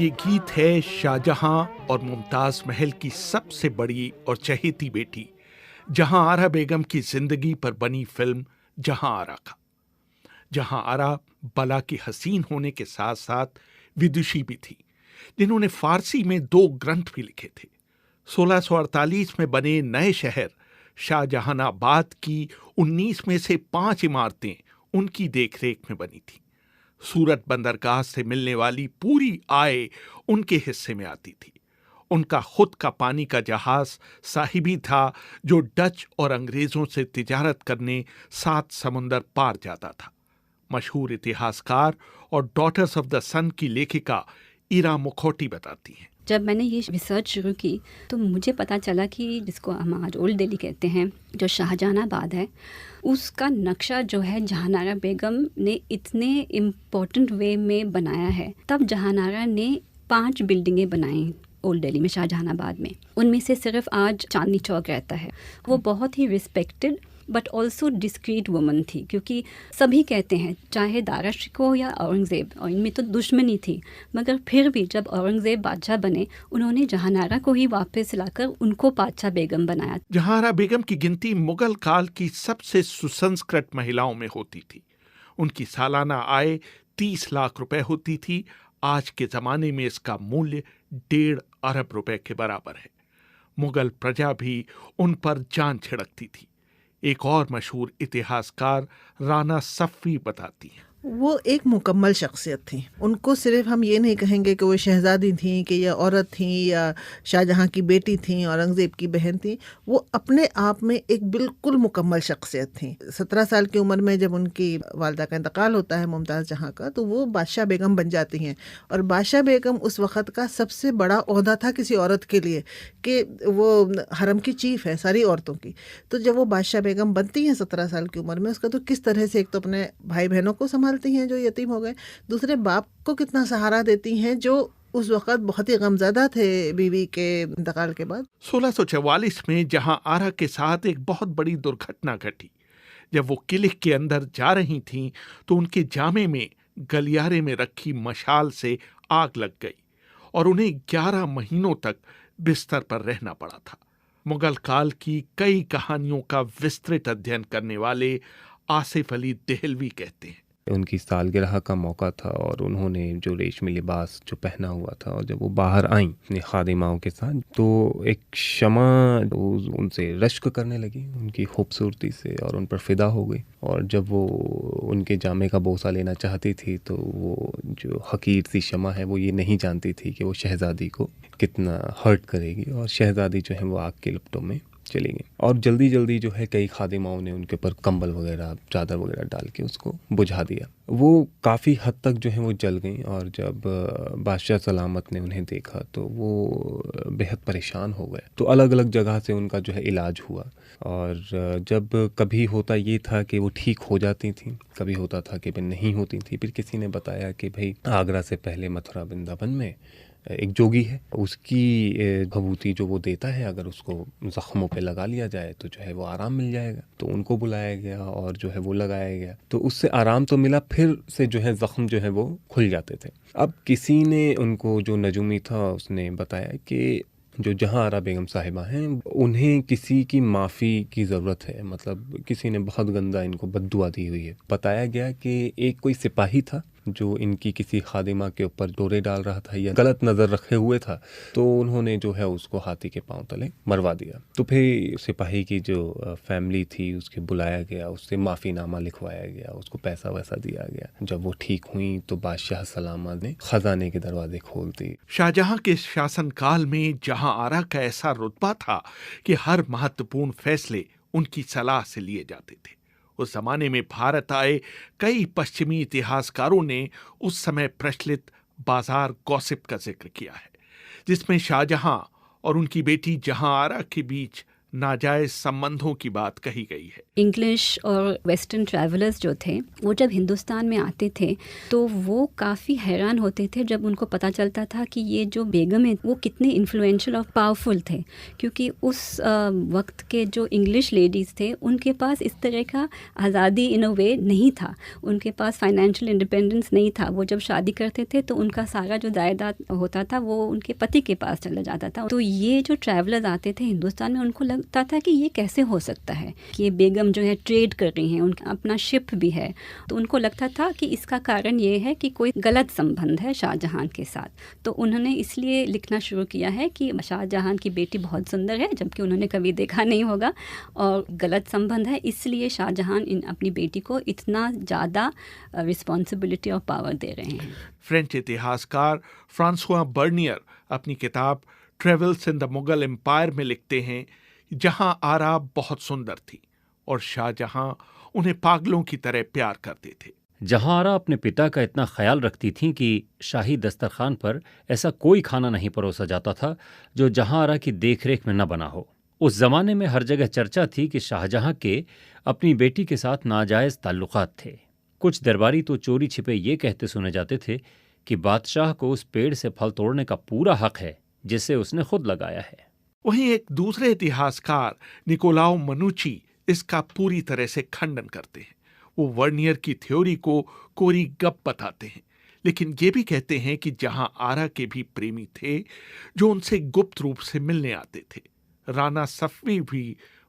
ये गीत है शाहजहां और मुमताज महल की सबसे बड़ी और चहेती बेटी जहां आरा बेगम की जिंदगी पर बनी फिल्म जहां आरा का। जहां आरा बला की हसीन होने के साथ साथ विदुषी भी थी, जिन्होंने फारसी में 2 ग्रंथ भी लिखे थे। 1648 में बने नए शहर शाहजहानाबाद की 19 में से 5 इमारतें उनकी देखरेख में बनी थी। सूरत बंदरगाह से मिलने वाली पूरी आय उनके हिस्से में आती थी। उनका खुद का पानी का जहाज साहिबी था, जो डच और अंग्रेजों से तिजारत करने 7 समुंदर पार जाता था। मशहूर इतिहासकार और डॉटर्स ऑफ द सन की लेखिका इरा मुखौटी बताती हैं, जब मैंने ये रिसर्च शुरू की तो मुझे पता चला कि जिसको हम आज ओल्ड दिल्ली कहते हैं, जो शाहजहानाबाद है, उसका नक्शा जो है जहानारा बेगम ने इतने इम्पोर्टेंट वे में बनाया है। तब जहानारा ने 5 बिल्डिंगें बनाई ओल्ड दिल्ली में, शाहजहानाबाद में। उनमें से सिर्फ आज चांदनी चौक रहता है। वो बहुत ही respected but also discreet woman थी, क्योंकि सभी कहते हैं, चाहे दारा शिकोह या औरंगज़ेब, और इनमें तो दुश्मनी थी, मगर फिर भी जब औरंगज़ेब बादशाह बने, उन्होंने जहानारा को ही वापस लाकर उनको बादशाह बेगम बनाया। जहानारा बेगम की गिनती मुगल काल की सबसे सुसंस्कृत महिलाओं में होती थी। उनकी सालाना आय 30 लाख रुपए होती थी। आज के जमाने में इसका मूल्य 1.5 अरब रुपए के बराबर है। मुगल प्रजा भी उन पर जान छिड़कती थी। एक और मशहूर इतिहासकार राना सफ़ी बताती हैं, वो एक मुकम्मल शख्सियत थी। उनको सिर्फ हम ये नहीं कहेंगे कि वो शहजादी थी, कि यह औरत थी, या शाहजहां की बेटी थी, औरंगज़ेब की बहन थी। वो अपने आप में एक बिल्कुल मुकम्मल शख्सियत थी। 17 साल की उम्र में जब उनकी वालदा का इंतकाल होता है, मुमताज़ जहां का, तो वो बादशाह बेगम बन जाती हैं। और बादशाह बेगम उस वक़्त का सबसे बड़ा ओहदा था किसी औरत के लिए, कि वो हरम की चीफ़ है सारी औरतों की। तो जब वो बादशाह बेगम बनती हैं 17 साल की उम्र में, उसका तो किस तरह से एक तो अपने भाई बहनों को हैं जो यतीम हो गए, दूसरे बाप को कितना सहारा देती हैं, जो उस वक्त बहुत ही गमज़दा थे बीवी के इंतकाल के बाद। 1644 में जहां आरा के साथ एक बहुत बड़ी दुर्घटना घटी। जब वो किले के अंदर जा रही थीं तो उनके जामे में गलियारे में रखी मशाल से आग लग गई और उन्हें 11 महीनों तक बिस्तर पर रहना पड़ा था। मुगल काल की कई कहानियों का विस्तृत अध्ययन करने वाले आसिफ अली देहलवी कहते हैं, उनकी सालगिरह का मौका था और उन्होंने जो रेशमी लिबास जो पहना हुआ था, और जब वो बाहर आईं अपनी खादिमाओं के साथ, तो एक शमा उनसे रश्क करने लगी उनकी खूबसूरती से और उन पर फिदा हो गई। और जब वो उनके जामे का बोसा लेना चाहती थी, तो वो जो हकीर सी शमा है, वो ये नहीं जानती थी कि वो शहजादी को कितना हर्ट करेगी, और शहजादी जो है वो आग के लपटों में चली गई। और जल्दी जल्दी जो है कई खादिमाओं ने उनके ऊपर कंबल वगैरह, चादर वगैरह डाल के उसको बुझा दिया। वो काफ़ी हद तक जो है वो जल गई, और जब बादशाह सलामत ने उन्हें देखा तो वो बेहद परेशान हो गए। तो अलग अलग जगह से उनका जो है इलाज हुआ, और जब कभी होता ये था कि वो ठीक हो जाती थी, कभी होता था कि नहीं होती थी। फिर किसी ने बताया कि भाई आगरा से पहले मथुरा वृंदावन में एक जोगी है, उसकी भभूति जो वो देता है, अगर उसको ज़ख्मों पे लगा लिया जाए तो जो है वो आराम मिल जाएगा। तो उनको बुलाया गया और जो है वो लगाया गया, तो उससे आराम तो मिला, फिर से जो है ज़ख्म जो है वो खुल जाते थे। अब किसी ने उनको, जो नजूमी था, उसने बताया कि जो जहां आरा बेगम साहिबा हैं, उन्हें किसी की माफ़ी की ज़रूरत है, मतलब किसी ने बहुत गंदा इनको बद्दुआ दी हुई है। बताया गया कि एक कोई सिपाही था जो इनकी किसी खादिमा के ऊपर डोरे डाल रहा था या गलत नज़र रखे हुए था, तो उन्होंने जो है उसको हाथी के पांव तले मरवा दिया। तो फिर सिपाही की जो फैमिली थी उसके बुलाया गया, उससे माफ़ीनामा लिखवाया गया, उसको पैसा वैसा दिया गया। जब वो ठीक हुई तो बादशाह सलामत ने खजाने के दरवाजे खोल दिए। शाहजहां के शासनकाल में जहां आरा का ऐसा रुतबा था कि हर महत्वपूर्ण फैसले उनकी सलाह से लिए जाते थे। उस जमाने में भारत आए कई पश्चिमी इतिहासकारों ने उस समय प्रचलित बाजार गॉसिप का जिक्र किया है, जिसमें शाहजहां और उनकी बेटी जहां आरा के बीच नाजायज संबंधों की बात कही गई है। इंग्लिश और वेस्टर्न ट्रैवलर्स जो थे वो जब हिंदुस्तान में आते थे तो वो काफ़ी हैरान होते थे जब उनको पता चलता था कि ये जो बेगम है वो कितने इन्फ्लुएंशियल और पावरफुल थे, क्योंकि उस वक्त के जो इंग्लिश लेडीज़ थे उनके पास इस तरह का आज़ादी इन अ वे नहीं था, उनके पास फाइनेंशियल इंडिपेंडेंस नहीं था। वो जब शादी करते थे तो उनका सारा जो जायदाद होता था वो उनके पति के पास चला जाता था। तो ये जो ट्रैवलर्स आते थे हिंदुस्तान में उनको लगता था कि ये कैसे हो सकता है कि ये बेगम जो है ट्रेड कर रही हैं, उनका अपना शिप भी है। तो उनको लगता था कि इसका कारण ये है कि कोई गलत संबंध है शाहजहां के साथ। तो उन्होंने इसलिए लिखना शुरू किया है कि शाहजहां की बेटी बहुत सुंदर है, जबकि उन्होंने कभी देखा नहीं होगा, और गलत संबंध है, इसलिए शाहजहां अपनी बेटी को इतना ज़्यादा रिस्पॉन्सिबिलिटी और पावर दे रहे हैं। फ्रेंच इतिहासकार फ्रांसुआ बर्नियर अपनी किताब travels in the Mughal empire में लिखते हैं, जहां आरा बहुत सुंदर थी और शाहजहां उन्हें पागलों की तरह प्यार करते थे। जहांआरा अपने पिता का इतना ख्याल रखती थीं कि शाही दस्तरखान पर ऐसा कोई खाना नहीं परोसा जाता था जो जहांआरा की देखरेख में न बना हो। उस जमाने में हर जगह चर्चा थी कि शाहजहां के अपनी बेटी के साथ नाजायज ताल्लुकात थे। कुछ दरबारी तो चोरी छिपे ये कहते सुने जाते थे कि बादशाह को उस पेड़ से फल तोड़ने का पूरा हक है जिसे उसने खुद लगाया है। वहीं एक दूसरे इतिहासकार निकोलाओ मनुची इसका पूरी तरह से खंडन करते हैं। वो वर्नियर की थ्योरी को कोरी गप बताते हैं, लेकिन ये भी कहते हैं कि जहां आरा के भी प्रेमी थे जो उनसे गुप्त रूप से मिलने आते थे। राना सफवी भी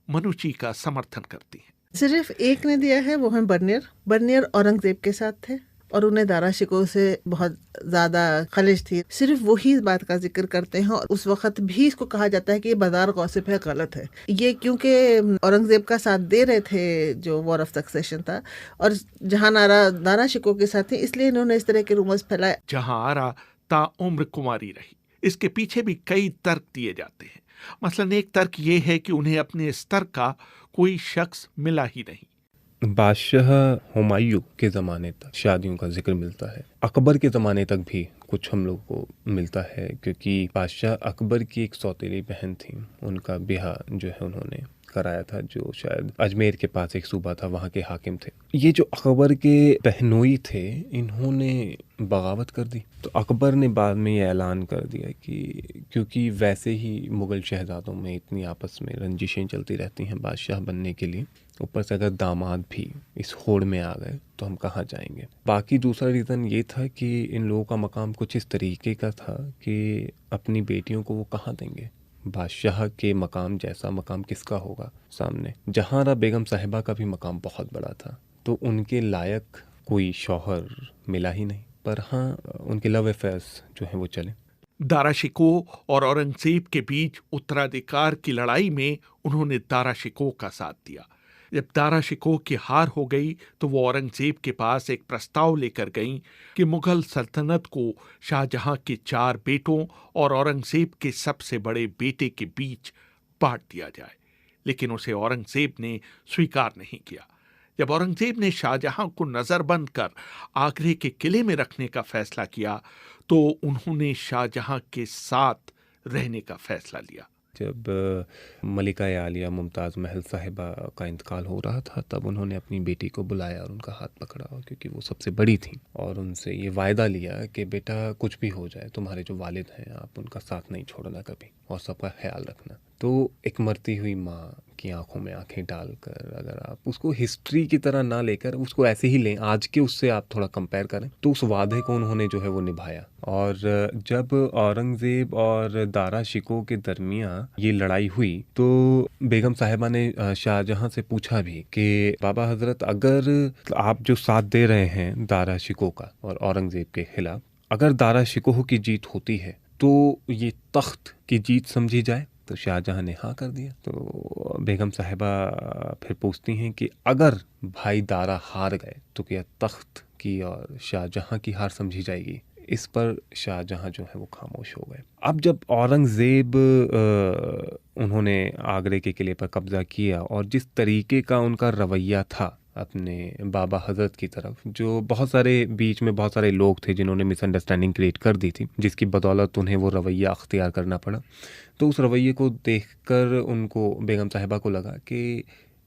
मनुची का समर्थन करती हैं। सिर्फ एक ने दिया है, वो है बर्नियर। बर्नियर औरंगजेब के साथ थे और उन्हें दारा शिकोह से बहुत ज़्यादा खलिश थी। सिर्फ वही इस बात का जिक्र करते हैं और उस वक्त भी इसको कहा जाता है कि ये बाजार गॉसिप है, गलत है। ये क्योंकि औरंगजेब का साथ दे रहे थे जो वॉर ऑफ सक्सेशन था, और जहां आरा दारा शिकोह के साथ थी, इसलिए इन्होंने इस तरह के रूमर्स फैलाए। जहां आरा ताउम्र कुमारी रही, इसके पीछे भी कई तर्क दिए जाते हैं। मसलन एक तर्क ये है कि उन्हें अपने स्तर का कोई शख्स मिला ही नहीं। बादशाह हुमायूं के ज़माने तक शादियों का जिक्र मिलता है, अकबर के ज़माने तक भी कुछ हम लोग को मिलता है, क्योंकि बादशाह अकबर की एक सौतेली बहन थी, उनका ब्याह जो है उन्होंने कराया था, जो शायद अजमेर के पास एक सूबा था, वहाँ के हाकिम थे। ये जो अकबर के बहनोई थे, इन्होंने बगावत कर दी। तो अकबर ने बाद में ये ऐलान कर दिया कि क्योंकि वैसे ही मुग़ल शहज़ादों में इतनी आपस में रंजिशें चलती रहती हैं बादशाह बनने के लिए, ऊपर से अगर दामाद भी इस होड़ में आ गए तो हम कहाँ जाएंगे। बाकी दूसरा रीज़न ये था कि इन लोगों का मकाम कुछ इस तरीके का था कि अपनी बेटियों को वो कहाँ देंगे। बादशाह के मकाम जैसा मकाम किसका होगा सामने। जहांआरा बेगम साहिबा का भी मकाम बहुत बड़ा था, तो उनके लायक कोई शौहर मिला ही नहीं। पर हाँ, उनके लव अफेयर्स जो हैं वो चले। दारा शिकोह और औरंगजेब के बीच उत्तराधिकार की लड़ाई में उन्होंने दारा शिकोह का साथ दिया। जब दारा शिकोह की हार हो गई तो वो औरंगजेब के पास एक प्रस्ताव लेकर गईं कि मुगल सल्तनत को शाहजहां के 4 बेटों और औरंगजेब के सबसे बड़े बेटे के बीच बांट दिया जाए, लेकिन उसे औरंगजेब ने स्वीकार नहीं किया। जब औरंगजेब ने शाहजहां को नज़रबंद कर आगरे के किले में रखने का फैसला किया तो उन्होंने शाहजहां के साथ रहने का फैसला लिया। जब मलिका आलिया मुमताज़ महल साहिबा का इंतकाल हो रहा था, तब उन्होंने अपनी बेटी को बुलाया और उनका हाथ पकड़ा, क्योंकि वो सबसे बड़ी थी, और उनसे ये वायदा लिया कि बेटा कुछ भी हो जाए, तुम्हारे जो वालिद हैं आप उनका साथ नहीं छोड़ना कभी और सबका ख्याल रखना। तो एक मरती हुई माँ की आंखों में आंखें डालकर, अगर आप उसको हिस्ट्री की तरह ना लेकर उसको ऐसे ही लें, आज के उससे आप थोड़ा कंपेयर करें, तो उस वादे को उन्होंने जो है वो निभाया। और जब औरंगजेब और दारा शिकोह के दरमियान ये लड़ाई हुई तो बेगम साहिबा ने शाहजहां से पूछा भी कि बाबा हजरत, अगर आप जो साथ दे रहे हैं दारा शिकोह का और औरंगजेब के खिलाफ, अगर दारा शिकोह की जीत होती है तो ये तख्त की जीत समझी जाए। तो शाहजहां ने हाँ कर दिया। तो बेगम साहिबा फिर पूछती हैं कि अगर भाई दारा हार गए तो क्या तख्त की और शाहजहां की हार समझी जाएगी। इस पर शाहजहां जो है वो खामोश हो गए। अब जब औरंगज़ेब उन्होंने आगरे के किले पर कब्ज़ा किया और जिस तरीके का उनका रवैया था अपने बाबा हज़रत की तरफ, जो बहुत सारे बीच में बहुत सारे लोग थे जिन्होंने मिसअंडरस्टैंडिंग क्रिएट कर दी थी, जिसकी बदौलत उन्हें वो रवैया अख्तियार करना पड़ा। तो उस रवैये को देखकर उनको, बेगम साहिबा को लगा कि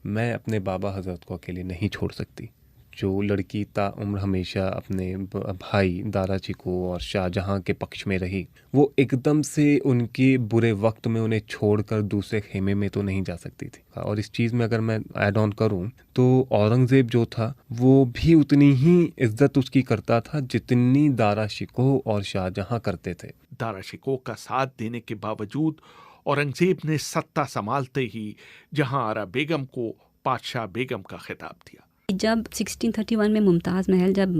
मैं अपने बाबा हज़रत को अकेले नहीं छोड़ सकती। जो लड़की ताउम्र हमेशा अपने भाई दारा चिको और शाहजहां के पक्ष में रही, वो एकदम से उनके बुरे वक्त में उन्हें छोड़कर दूसरे खेमे में तो नहीं जा सकती थी। और इस चीज़ में अगर मैं ऐड ऑन करूं तो औरंगज़ेब जो था वो भी उतनी ही इज्जत उसकी करता था जितनी दारा शिकोह और शाहजहां करते थे। दारा शिकोह का साथ देने के बावजूद औरंगजेब ने सत्ता संभालते ही जहांआरा बेगम को पातशाह बेगम का खिताब दिया। जब 1631 में मुमताज़ महल जब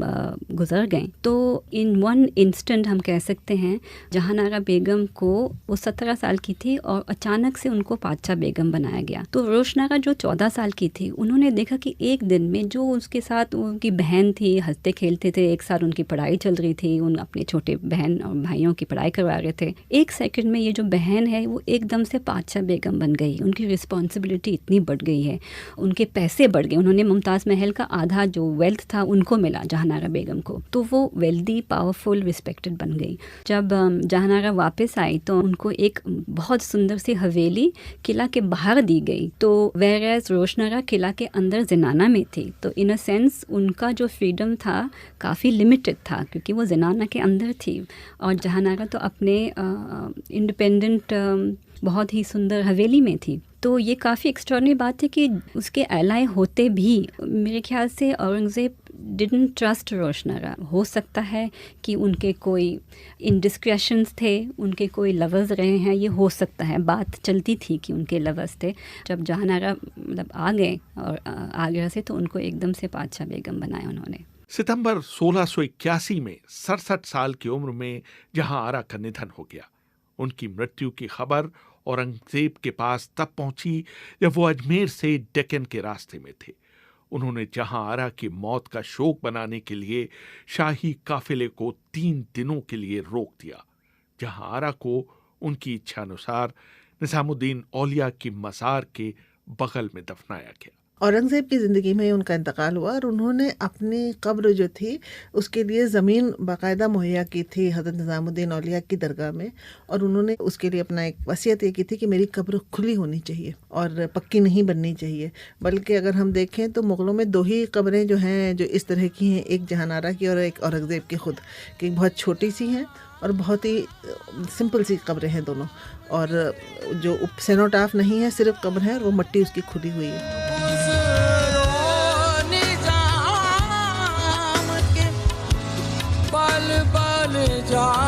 गुजर गए तो इन वन इंस्टेंट हम कह सकते हैं जहांआरा बेगम को, वो 17 साल की थी और अचानक से उनको पातशाह बेगम बनाया गया। तो रोशनारा जो 14 साल की थी, उन्होंने देखा कि एक दिन में जो उसके साथ उनकी बहन थी, हंसते खेलते थे, एक साथ उनकी पढ़ाई चल रही थी, उन अपने छोटे बहन और भाइयों की पढ़ाई करवा रहे थे। एक सेकंड में ये जो बहन है वो एकदम से पातशाह बेगम बन गई। उनकी रिस्पॉन्सिबिलिटी इतनी बढ़ गई है, उनके पैसे बढ़ गए। उन्होंने मुमताज़ महल का आधा जो वेल्थ था उनको मिला जहांआरा बेगम को, तो वो वेल्दी, पावरफुल, रिस्पेक्टेड बन गई। जब जहांआरा वापस आई तो उनको एक बहुत सुंदर सी हवेली किला के बाहर दी गई। तो वेरएज रोशनारा किला के अंदर ज़नाना में थी, तो इन अ सेंस उनका जो फ्रीडम था काफ़ी लिमिटेड था क्योंकि वो ज़नाना के अंदर थी। और जहांआरा तो अपने इंडिपेंडेंट बहुत ही सुंदर हवेली में थी। तो ये काफ़ी एक्स्ट्रॉर्डिनरी बात है कि उसके एलाय होते भी मेरे ख्याल से औरंगज़ेब डिडंट ट्रस्ट रोशनारा। हो सकता है कि उनके कोई इंडिस्क्रेशंस थे, उनके कोई लवर्स रहे हैं, ये हो सकता है। बात चलती थी कि उनके लवर्स थे। जब जहांआरा मतलब आ गए और आगरा से, तो उनको एकदम से पातशाह बेगम बनाया उन्होंने। सितंबर 1681 में 67 साल की उम्र में जहांआरा का निधन हो गया। उनकी मृत्यु की खबर औरंगजेब के पास तब पहुंची जब वो अजमेर से डेक्कन के रास्ते में थे। उन्होंने जहांआरा की मौत का शोक बनाने के लिए शाही काफिले को 3 दिनों के लिए रोक दिया। जहांआरा को उनकी इच्छा अनुसार निजामुद्दीन औलिया की मज़ार के बगल में दफनाया गया। औरंगज़ेब की ज़िंदगी में उनका इंतकाल हुआ और उन्होंने अपनी कब्र जो थी उसके लिए ज़मीन बाकायदा मुहैया की थी हज़रत निज़ामुद्दीन औलिया की दरगाह में। और उन्होंने उसके लिए अपना एक वसीयत ये की थी कि मेरी कब्र खुली होनी चाहिए और पक्की नहीं बननी चाहिए। बल्कि अगर हम देखें तो मुग़लों में 2 ही कब्रें जो हैं जो इस तरह की हैं, एक जहांआरा की और एक औरंगज़ेब की खुद की, बहुत छोटी सी हैं और बहुत ही सिंपल सी कब्रें हैं दोनों। और जो सेनोटाफ नहीं है, सिर्फ कब्र है और वो मट्टी उसकी खुली हुई है। जा